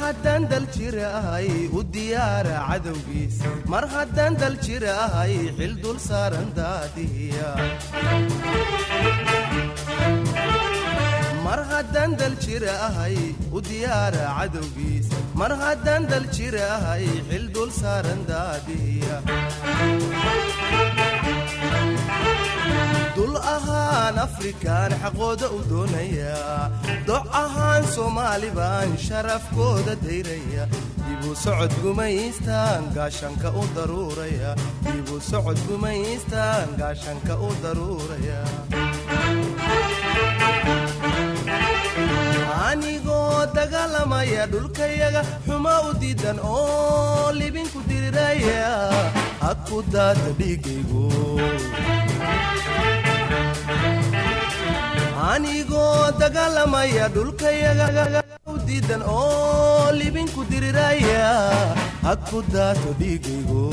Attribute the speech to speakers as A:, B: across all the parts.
A: haddaan dal jirahay u diyaara cadowgiis mar haddaan dal jirahay xil dul saaran daadiya mar haddaan dal jirahay u diyaara cadowgiis mar haddaan dal jirahay xil dul saaran daadiya dul ahaan afrikaan xaqooda u doonaya doc ahaan soomaali baan sharafkooda dayraya dibu socod gumaystaan gaashanka u daruuraya dibu socod gumaystaan gaashanka u daruuraya anigoo dagaalamaya dhulkayaga xuma u diidan oo libinku diriraya hadku daata dhiigaygu anigoo dagaalamaya dhulkayaga u diidan oo libinku diriraya hadku daato dhiigaygu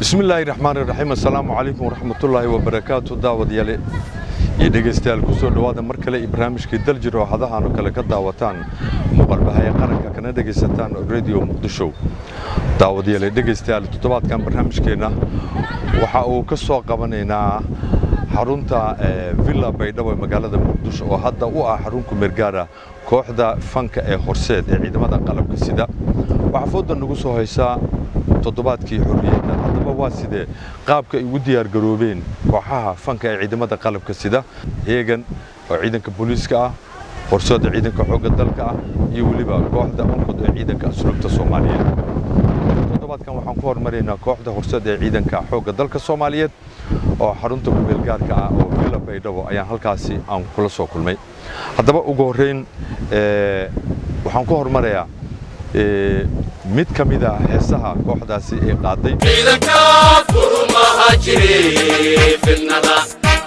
B: bismillaahi raxmaani raxiim assalaamu calaykum waraxmatullaahi wabarakaatu daawadayaal iyo dhegaystayaal ku soo dhawaada mar kale barnaamijkii daljir oo hadahan oo kale ka daawataan muuqaalbahaya qaranka kana dhegaysataan radio muqdisho daawadayaal dhegaystayaal toddobaadkan barnaamijkeena waxa uu ka soo qabanaynaa xarunta Villa Baydhabo ee magaalada Muqdisho oo hadda u ah xarun ku meergaara kooxda fanka ee horseed ee ciidamada qalabka sida waxa fooda nagu soo haysa toddobaadkii xorriyadda hadaba waa sidee qaabka ay ugu diyaar garoobeen kooxaha fanka ee ciidamada qalabka sida heegan oo ciidanka booliiska ah horseedda ciidanka xoogga dalka ah iyo waliba kooxda onkod ee ciidanka asluubta Soomaaliyeed toddobaadkan waxaan ku hormarinaynaa kooxda horseedda ee ciidanka xoogga dalka Soomaaliyeed oo xarunta ku meelgaarka ah oo Villa Baydhabo ayaan halkaasi aan kula soo kulmay hadaba ugu horeyn waxaan ku hormarayaa mid kamid ah heesaha kooxdaasi ee qaaday
C: ciidanka furmaha jiray filnada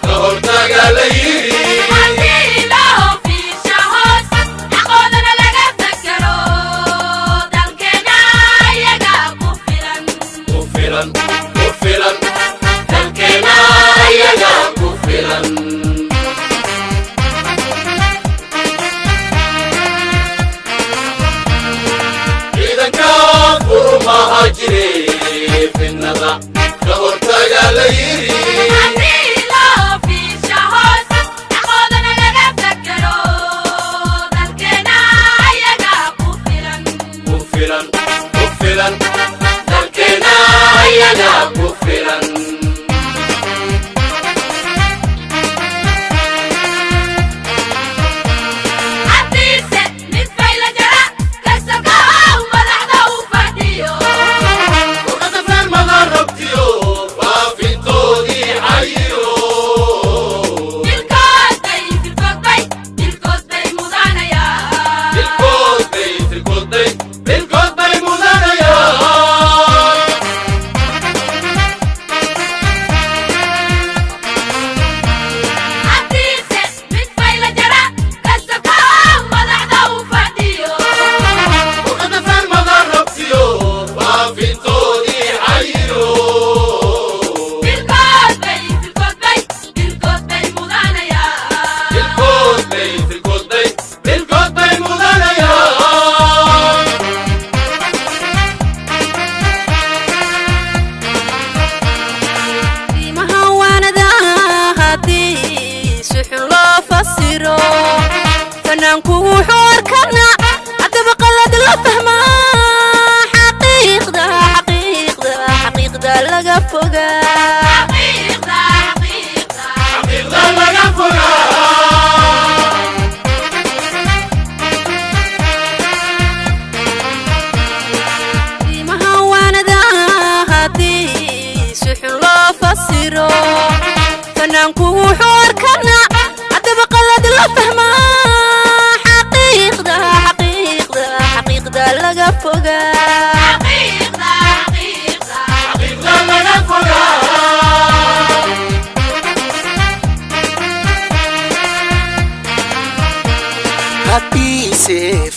C: ka hortaga la yiri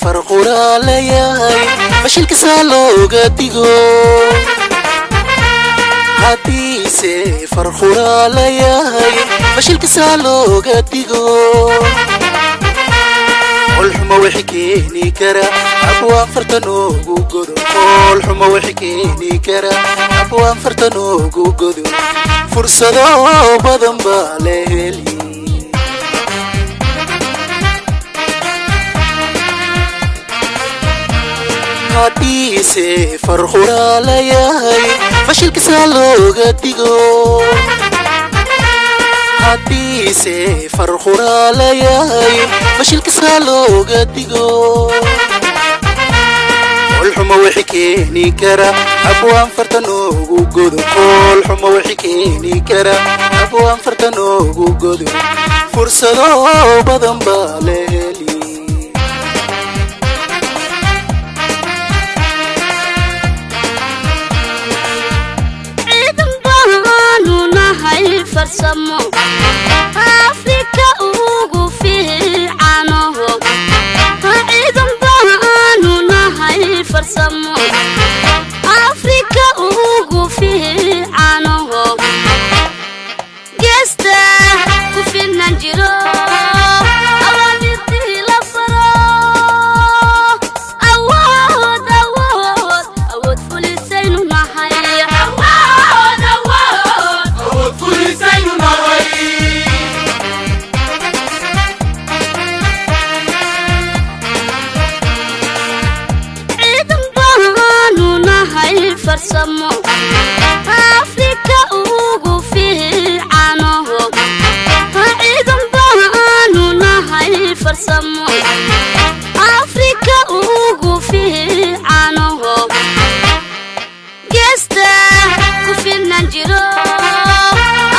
D: farqura leeyahay fashilka salooga digo hadiise farqura leeyahay fashilka salooga digo الحما وحكيني كرا أبوان فرتنوغو قدو الحما وحكيني كرا أبوان فرتنوغو قدو فرصة بدن بالهلي هاتيسي فرخورا لياي فشل كسالوغا ديغو هاتيسي فرخورا لياي فشل كسالوغا ديغو الحما وحكيني كرا أبوان فرتنوغو قدو الحما وحكيني كرا أبوان فرتنوغو قدو فرصة بدن بالهلي
E: farsamo Afrika ugu fiicanaho ciidan baanu nahay farsamo Afrika ugu fiicanaho gesta ku filan jiro awaamirtii la faro awood fulisaynu nahay farsamo Afrika ugu fiicanaho ciidan baanu nahay farsamo Afrika ugu fiicanaho gesta ku filan jiro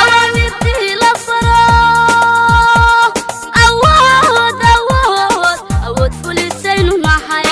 E: awaamirtii la faro awood fulisaynu nahay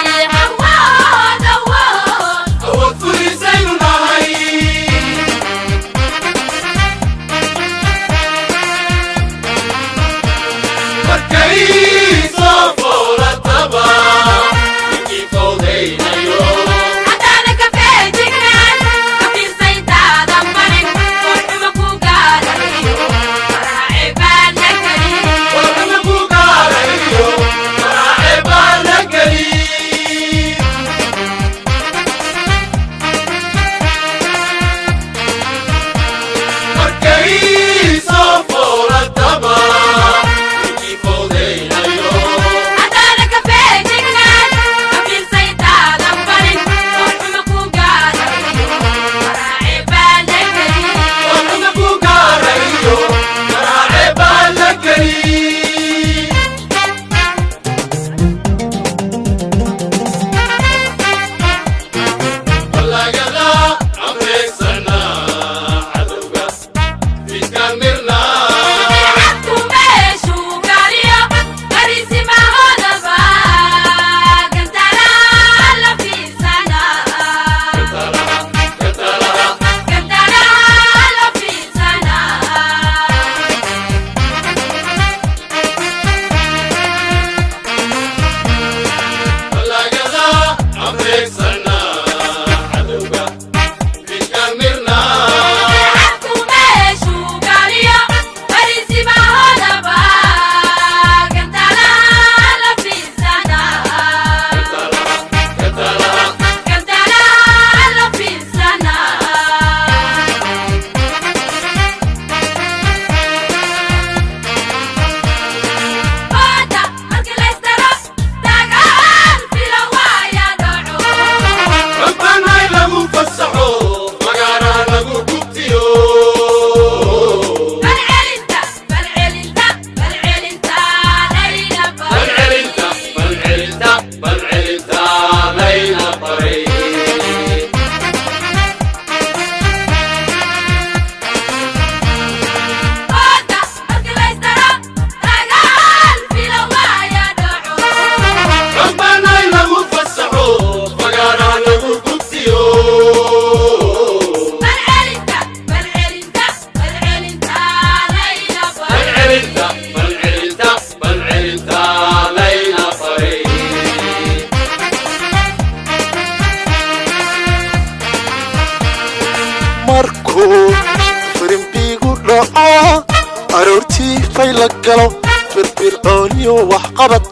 D: أرورتي فيلك قلو فرفر أوليو وحقبت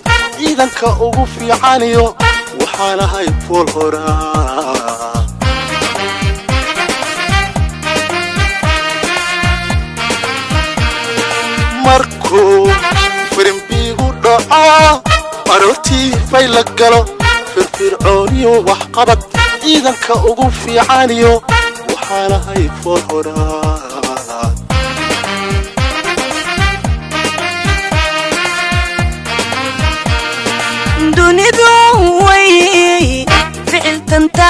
D: ciidanka ugu fiicaniyo waxaan ahay fool horaa markuu firimbiigu dhaco aroortii fay la galo firfircooniyo waxqabad ciidanka ugu fiicaniyo waxaan ahay fool horaa
F: dunidu way ficiltanta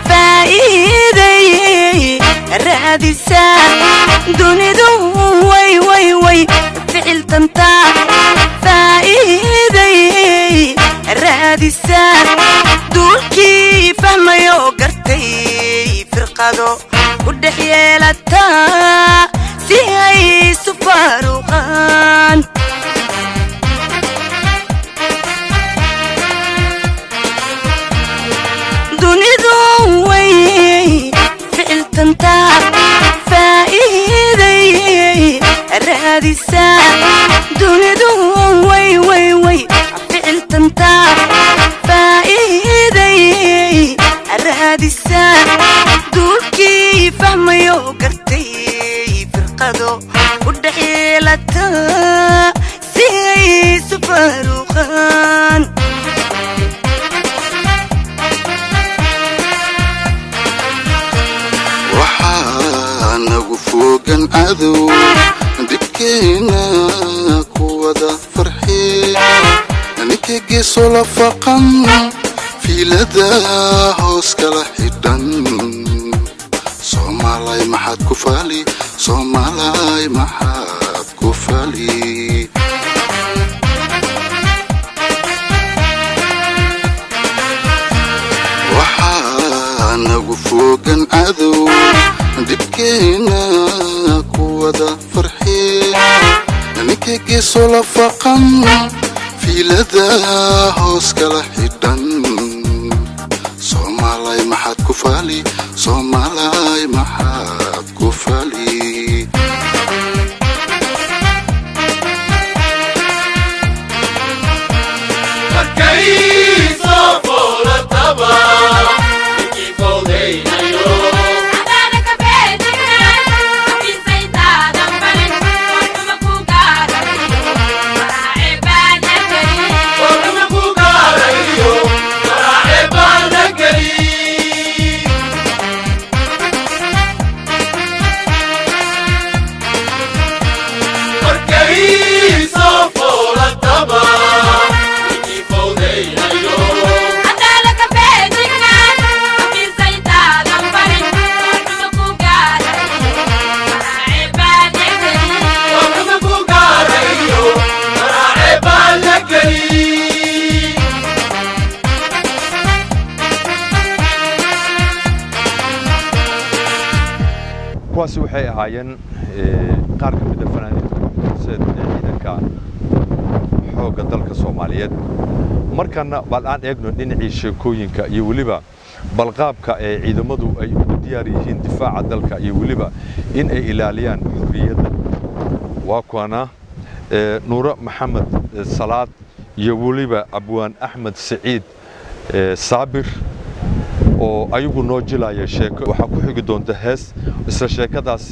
F: faa'iiday raadisa dunidu way ficiltanta faa'iiday raadisa duulkii fahmayo gartay firqado u dhex yeelata si ay isu faaruqaan dunidu way ficiltanta faa'iiday raadisa dunidu way ficiltanta faa'iiday raadisa duulkii fahmayo gartay firqado u dhex yeelata si ay isu faaruqaan
D: nagu fogan cadow dibkeena kuwada farxee ninka geeso la faqan fiilada hoos kala xidhan soomaalay maxaad ku faali soomaalay maxaad ku faali waxaa nagu fogan cadow dibkeena kuwada farxee ninka geeso la faqan fiilada hoos kala xidhan soomaalay maxaad ku faali soomaalay maxaad ku faali
B: kuwaasi waxay ahaayeen qaar ka mid ah fanaaniinta ciidanka xoogga dalka Soomaaliyeed markana bal aan eegno dhinacii sheekooyinka iyo waliba balqaabka ee ciidamadu ay u diyaar yihiin difaaca dalka iyo waliba in ay ilaaliyaan xurriyadda waa kuwana Nuura Maxamed Salaad iyo waliba Abwaan Axmed Saciid Saabir oo ayagu noo jilaya sheeko waxa ku xigi doonta hees isla sheekadaas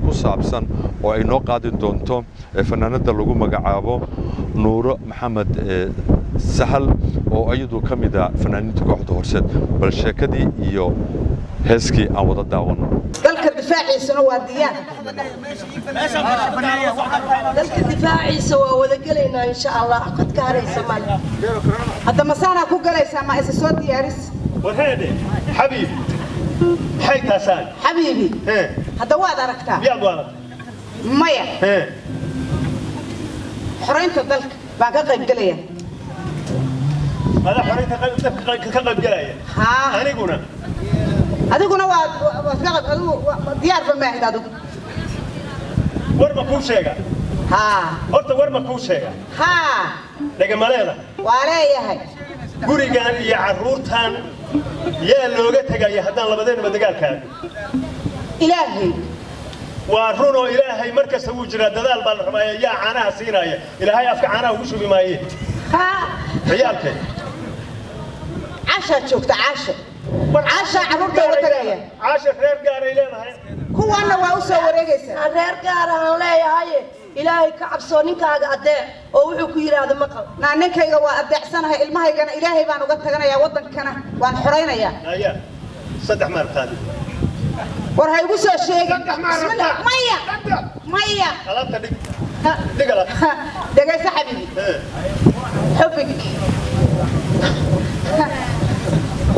B: ku saabsan oo ay noo qaadin doonto fanaanada lagu magacaabo Nuura Maxamed Sahal oo ayadu kamid ah fanaaniinta kooxda Horseed bal sheekadii iyo heeskii aan wada daawano
G: dalka difaaciisana waa diyaar dalka difaaciisa waa wada gelaynaa insha Allah qad ka haraysa mal hadda masaana ku galaysa ma isa soo diyaaris
H: وهذا حبيبي حيت سال
G: حبيبي هذا واد أركتها
H: يا دوالك
G: مايا حرين تضلك بعد قيب قليا
H: هذا حرين كقيب قليا
G: ها
H: أنا قلنا
G: هذا قلنا واد ديار بماهد هذا
H: ورما كل شيء
G: ها
H: أنت ورما كل شيء
G: ها
H: لكن ما لنا
G: وعليه هاي
H: gurigan iyo caruurtan yaa looga tagay hadaan labadeenba dagaalkaan
G: ilaahay
H: waa runo ilaahay markasta uu jira dadaal baa la rabaa yaa caanaha siinaya ilaahay afka caanaha ugu shubi maaye عيالك
G: عاشا شوكت عاشا عاشا عروضة وتغير
H: عاشا خير قاري لنا
G: هو أنا وأوسى ورجيسة
E: reer gaar aan leeyahay ilaahay ka cabsoo ninkaaga adee oo wuxuu ku yiraahdo maqal
G: ninkayga waa adeecsanahay ilmahaygana ilaahay baan uga taganayaa wadankana waan xoreynayaa
H: هيا صدح مار قادم
G: war ha igu soo sheegin maya maya
H: alaabta dhig ala
G: dhagaysa xabiibi xubig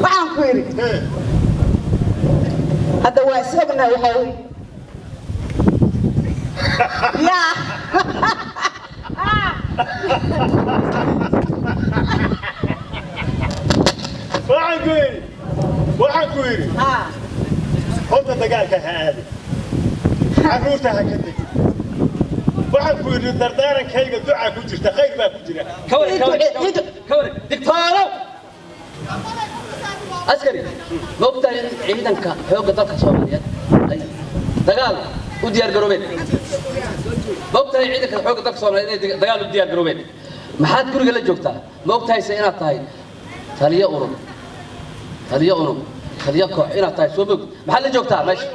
G: waxaan ku yiri hadda waa isogna waxa weey ya
H: waxaan ku yiri horta dagaalka ha aadi caruurta ha ka tegi waxaan ku yiri dardaarankayga ducaa ku jirta khayr baa ku jira
I: كوري دكتورو عسكري موقتا عيدنك حوق دلك سوماليا اي دغال وديار غروبيد موقتا عيدنك حوق دلك سوماليا دغال وديار غروبيد maxaad guriga la joogtaa moogtaysa inaad tahay taliye urur taliye koox inaad tahay soo bog maxaad la joogtaa meesha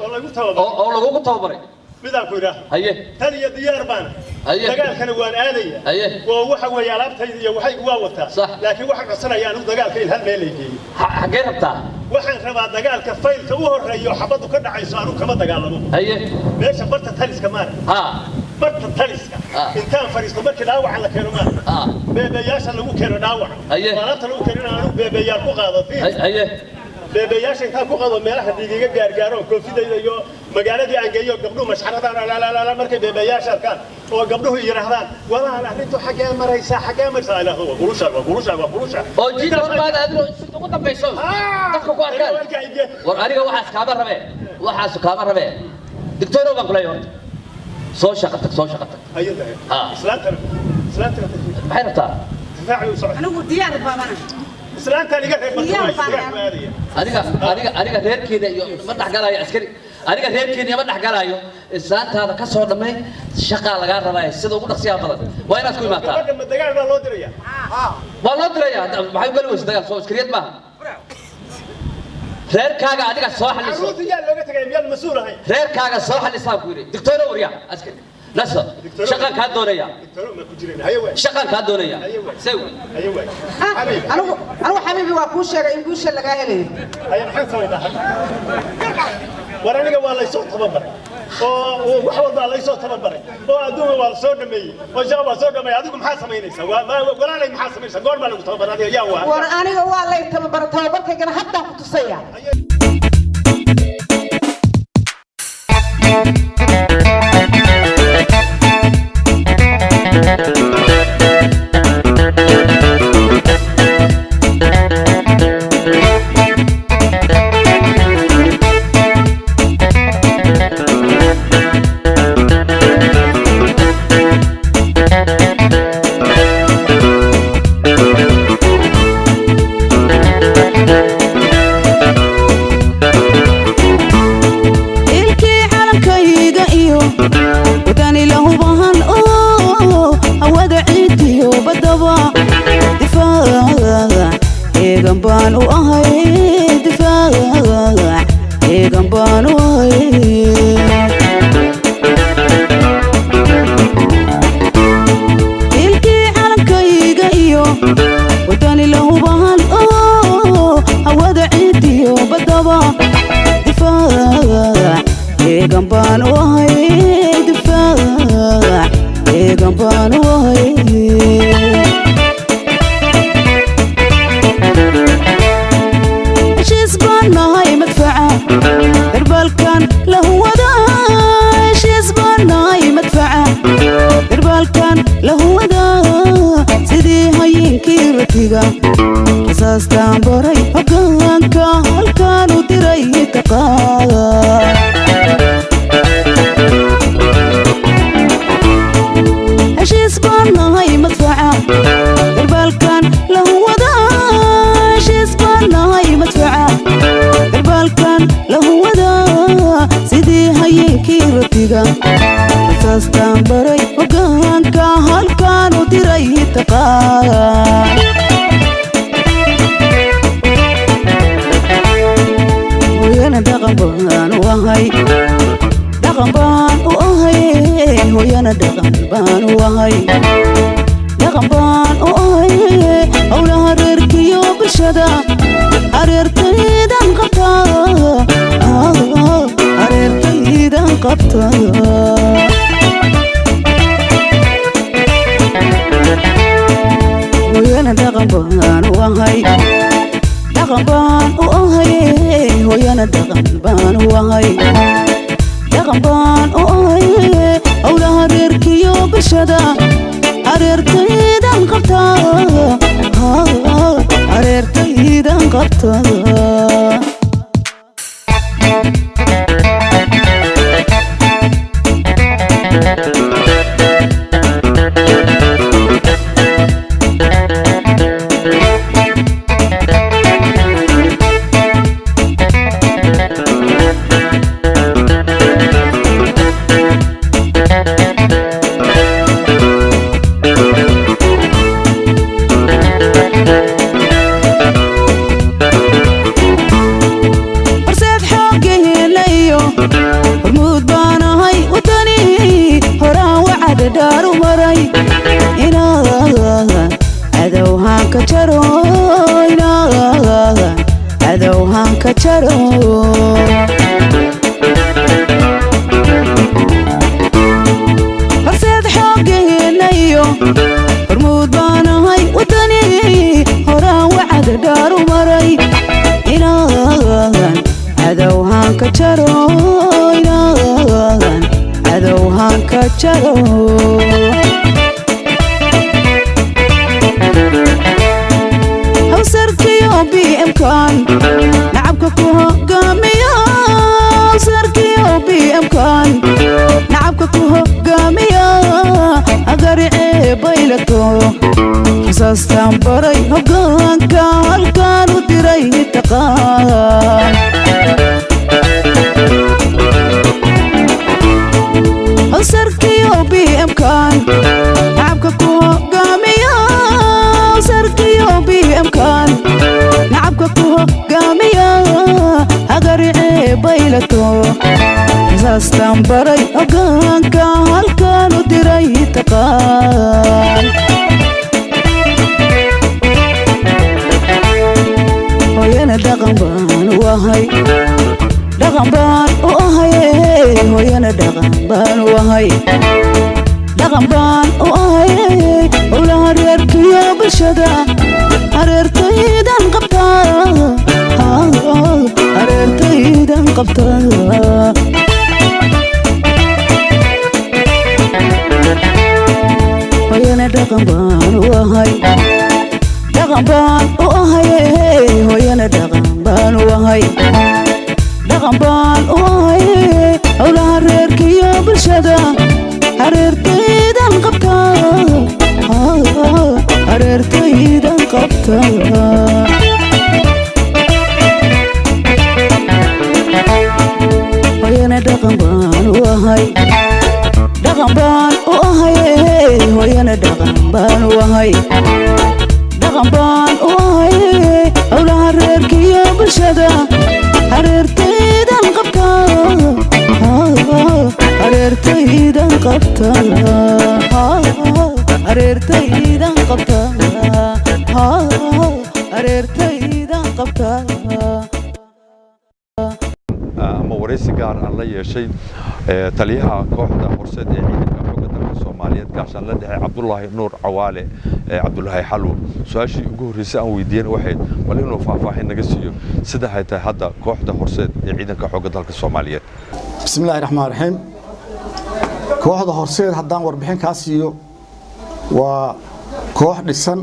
I: oo lagu tababaray
H: midaan ku yiraahdo
I: haye
H: taliye diyaar baan dagaalkana waan aadaya oo waxa weeye alaabtayda iyo waxay waa wataa laakiin waxaan codsanayaa inuu dagaalka in hal meel ay geeyo
I: xagee rabtaa
H: waxaan rabaa dagaalka faylka u horeeyo xabadu ka dhacayso aanu kama dagaalamo
I: haye
H: meesha barta taliska maar barta taliska intaan fariisto markii dhaawac la keeno maar beebeyaasha lagu keeno dhaawac alaabta lagu keeno aanu beebeyaal ku qaado
I: haye
H: beebeyaasha intaan ku qaado meelaha dhiigiga gaargaaro koofidayda iyo magaaladii aan geeyo gabdhuhu mashxaradaan la markay beebeyaasha arkaan oo gabdhuhu yiraahdaan walaal arrintu xagee maraysaa ilaahdo waa gulusha
I: oo jiid hormaad aad ugu dambayso dadku ku arkaan war aniga waxaas kaaba rabe دكتور بان كلاي هورت سو شقتك
H: ايوه اسلامتنا
I: maxay rabtaa
H: difaaci u socod
G: anigu diyaar baan
H: islaanta aniga
I: aniga reerkeeda iyo ma dhaxgalayo askari aniga reerkeena ma dhaxgalayo islaantaada ka soo dhamay shaqa laga rabaa sida ugu dhaqsiyaha badan waa inaad ku imaataa
H: dagaal baa loo dirayaa
I: maxay u gali weysaa dagaal soo askariyad maaha reerkaaga adiga soo xaliso reerkaaga soo xalisaan ku yiri doctor wariya askari نصر شغل كان دونيا شغل كان دونيا سوي
G: أنا حبيبي وأكوش إن كوش اللي جاي لي
H: أي محل سوي ده وراني قال لي صوت تببر وحول الله يصوت تببر وأدوم والصوت دمي وجاب صوت دمي أدوكم حاسمين يسا ولا لي محاسمين يسا قول بالك تببر هذا يا واه
G: وراني قال لي تببر كنا حتى كتصيح
J: Sastan baray hogaanka halkaan u diray taqaa
F: baan u ahay dhaqan baan u ahay howlaha reerkiyo bulshada hareertaydan qabtaa hareertaydan qabtaa hooyana dhaqan baan u ahay dhaqan baan u ahay hooyana dhaqan baan u ahay dhaqan baan u ahay howlaha reerkiyo bulshada hareertaydan qabtaa hareertaydan qabtaa horseed xoogaheenayo hormuud baanahay wadani horaan wacada dhaaru maray inaadan cadowhaan ka jaro inaadan cadowhaan ka jaro hawsarkiyo bmkan nacabka ku hogaamiya hawsarkiyo bmkan nacabka ku hogaamiya agaricee baylato xisaastaan baray hogaanka halkaan u diray taqaan hawsarkiyo bmkan nacabka ku hogaamiya hawsarkiyo bmkan nacabka ku hogaamiya agaricee baylato xisaastaan baray hogaanka halkaan u diray taqaan hooyana dhaqan baan u ahay dhaqan baan u ahay hooyana dhaqan baan u ahay dhaqan baan u ahay howlaha reerkiyo bulshada hareertaydan qabtaa hareertaydan qabtaa hooyana dhaqan baan u ahay dhaqan baan u ahay hooyana dhaqan baan u ahay dhaqan baan u ahay howlaha reerkiyo bulshada hareertaydan qabtaa hareertaydan qabtaa hooyana dhaqan baan u ahay dhaqan baan u ahay hooyana dhaqan baan u ahay dhaqan baan u ahay howlaha reerkiyo bulshada hareertaydan qabtaa hareertaydan qabtaa hareertaydan qabtaa hareertaydan qabtaa
B: ama waraysi gaar aan la yeeshay taliyaha kooxda horseed ee ciidanka xoogga dalka Soomaaliyeed gaashaan la dhaxay Cabdullaahi Nuur Cawaale Cabdullaahi Xalwo su'aashii ugu horeysay aan weydiin waxay bal inuu faahfaahin naga siiyo sida ay tahay hadda kooxda horseed ee ciidanka xoogga dalka Soomaaliyeed
J: bismillaahir rahmaanir rahiim kooxda horseed haddaan warbixin ka siiyo waa koox dhisan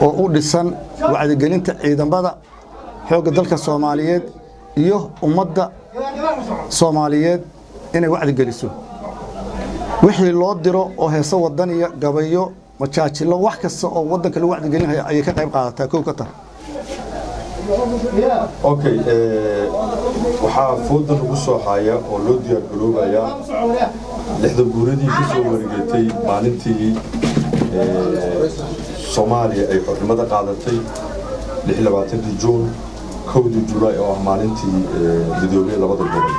J: oo u dhisan wacyigelinta ciidamada xoogga dalka Soomaaliyeed iyo ummadda Soomaaliyeed inay wacdi geliso wixii loo diro oo heeso wadaniya gabayo majaajilo wax kasta oo wadanka lagu wacdi gelinayo ay ka qayb qaadataa koow ka tar
B: okay waxaa fooda lagu soo haya oo loo diyaar garoobaya lixda guuradii ka soo wareegtay maalintii Soomaaliya ay xornimada qaadatay 26 Juun 1 July oo ah maalintii midoobay labada gobol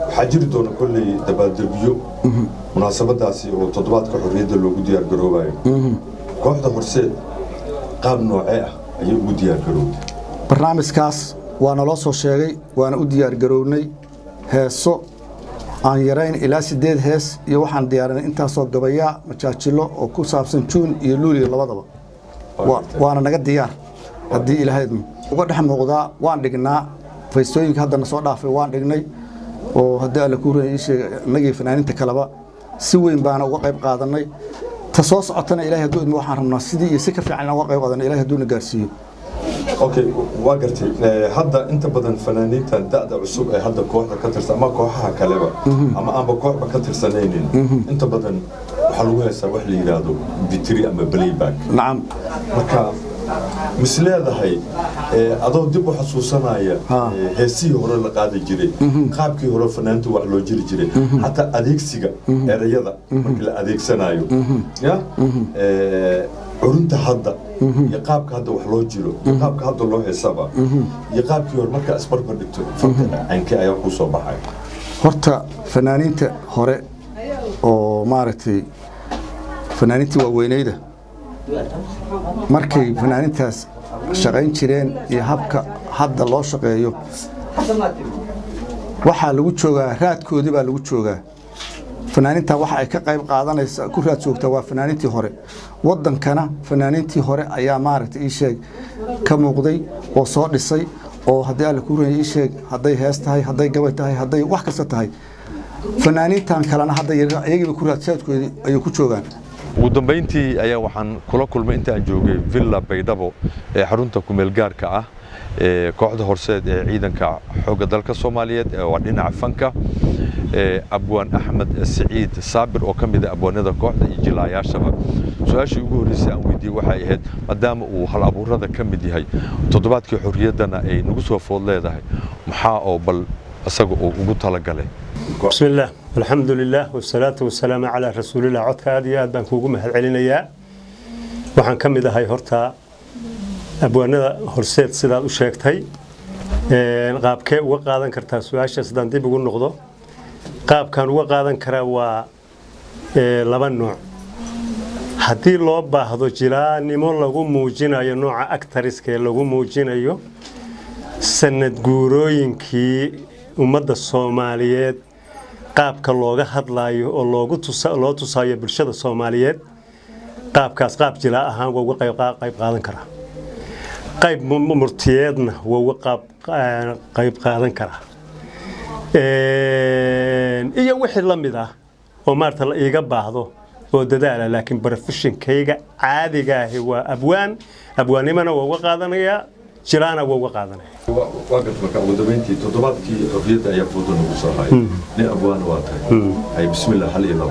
B: waxaa jiri doona kolley dabaaldegyo munaasabadaasi oo toddobaadka xorriyadda loogu diyaar garoobayo kooxda horseed qaab noocee ah ayay ugu diyaar garoobay
J: barnaamijkaas waa naloo soo sheegay waana u diyaar garownay heeso aan yarayn ilaa 8 hees iyo waxaan diyaarinay intaasoo gabayaa majaajilo oo ku saabsan juun iyo luuliyo labadaba waana naga diyaar haddii ilaahay uga dhex muuqdaa waan dhignaa faystooyinka haddana soo dhaafay waan dhignay oo haddii alla ku reeyay sheegay nagii fanaaniinta kaleba si weyn baana uga qayb qaadanay ta soo socotana ilaahay hadduu idmo waxaan rabnaa sidii iyo si ka fiican uga qayb qaadanay ilaahay hadduu na gaarsiiyo
B: okay waa gartay hadda inta badan fanaaniinta da'da cusub ee hadda kooxda ka tirsan ama kooxaha kaleba ama aanba kooxba ka tirsanaynin inta badan waxaa lagu heesaa wax la yiraahdo vitri ama playback
J: nacam
B: marka misleedahay adoo dib u xasuusanaya heesihii hore la qaadi jiray qaabkii hore fanaantu wax loo jiri jiray hatta adeegsiga erayada markii la adeegsanayo ya urunta hadda iyo qaabka hadda wax loo jiro qaabka hadda loo heesaba iyo qaabkii hore marka isbarbar dhigto aankii ayaa ku soo baxay
J: horta fanaaniinta hore oo maaragtay fanaaniintii waaweynayda markay fanaaniintaas shaqayn jireen iyo habka hadda loo shaqeeyo waxaa lagu joogaa raadkoodii baa lagu joogaa fanaaniinta waxa ay ka qayb qaadanaysa ku raad joogtaa waa fanaaniintii hore wadankana fanaaniintii hore ayaa maaragtay ii sheeg ka muuqday oo soo dhisay oo haddii alla ku reeyay ii sheeg hadday hees tahay hadday gabay tahay hadday wax kasta tahay fanaaniintan kalena hadda iyagiiba ku raadsaadkoodii ayay ku joogaan
B: ugu dambeyntii ayaa waxaan kula kulmay inta aan joogay Villa Baydhabo ee xarunta ku meel gaarka ah ee kooxda horseed ee ciidanka xoogga dalka Soomaaliyeed ee waa dhinaca fanka abwaan Axmed Saciid Saabir oo kamid ah abwaanada kooxda iyo jilaayaashaba su'aashii ugu horeysay aan weydiiyay waxay ahayd maadaama uu hal abuurada kamid yahay toddobaadkii xorriyadana ay nagu soo food leedahay maxaa oo bal asaga uu ugu talagalay
H: بسم الله والحمد لله والصلاة والسلام على رسول الله عدك هذه أدبان كوجو مهل علينا وحن كم إذا هاي هرتا أبوانا هرسيت سداد وشاكتهاي قاب كي وقادن كرتا سواش سدان دي بقول نقطة قاب كان وقادن كرا و لبن نوع هدي لوبا هذا جرا نمون لغو موجينا يا نوع أكتر إسكي لغو موجينا يو سند جوروين كي ومدة الصوماليات qaabka looga hadlaayo oo loo tusaayo bulshada Soomaaliyeed qaabkaas qaab jila ahaan uga qayb qaadan kara qayb murtiyeedna uga qayb qaadan kara iyo wixii la mid ah oo maarta la iga baahdo oo dadaala laakiin profession-kayga caadiga ah waa abwaanimana uga qaadanaya jiraana uga qaadanaya
B: وقت مركا ودمنتي تضبطكي حرية يا فوضى نقصها هاي أبوان واطي هاي بسم الله حلي الله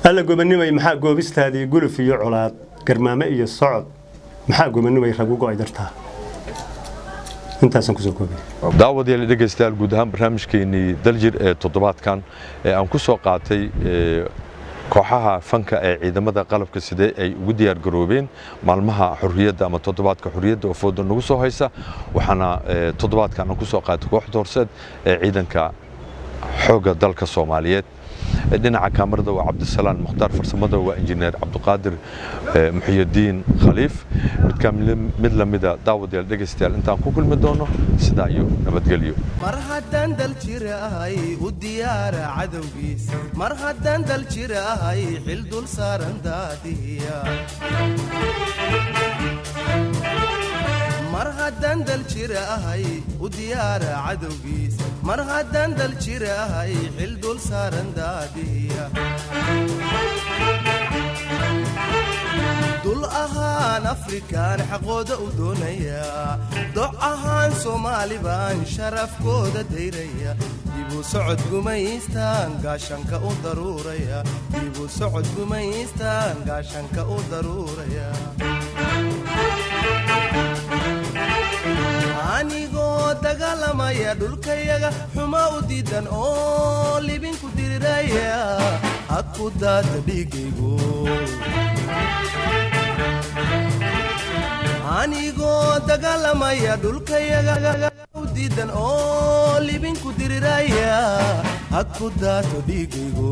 H: هلا قومني ما يمحق قوبست هذه يقول في علاط كرمامية الصعد محق قومني ما يخرجوا قاعدتها انت سنكسر كوبي
B: دعوة اللي دقيستال قدام برنامج كيني دلجر تضبط كان أم كسر قاعتي kooxaha fanka ee ciidamada qalabka sida ay ugu diyaar garoobeen maalmaha xurriyadda ama toddobaadka xurriyadda oo foodo nagu soo haysa waxaana toddobaadkan ku soo qaatay kooxda horseed ee ciidanka xoogga dalka Soomaaliyeed dhinaca kaamirada waa Cabdisalaam Mukhtaar farsamada waa injineer Cabduqaadir Muxyidiin Khaliif mid lamida daawadayaal dhageystayaal intaan ku kulmi doono sidaa iyo nabadgelyo
A: mar haddaan dal jirahay u diyaara cadowgiis mar haddaan dal jirahay xil dul saaran daadiya mar haddaan dal jirahay u diyaara cadowgiis mar haddaan dal jirahay xil dul saaran daadiya dul ahaan afrikaan xaqooda u doonaya doc ahaan soomaali baan sharafkooda dayraya dibu socod gumaystaan gaashanka u daruuraya dibu socod gumaystaan gaashanka u daruuraya anigoo dagaalamaya dhulkayaga xuma u diidan oo libinku diriraya hadku daata dhiigaygu anigoo dagaalamaya dhulkayaga u diidan oo libinku diriraya had ku daato dhiigaygo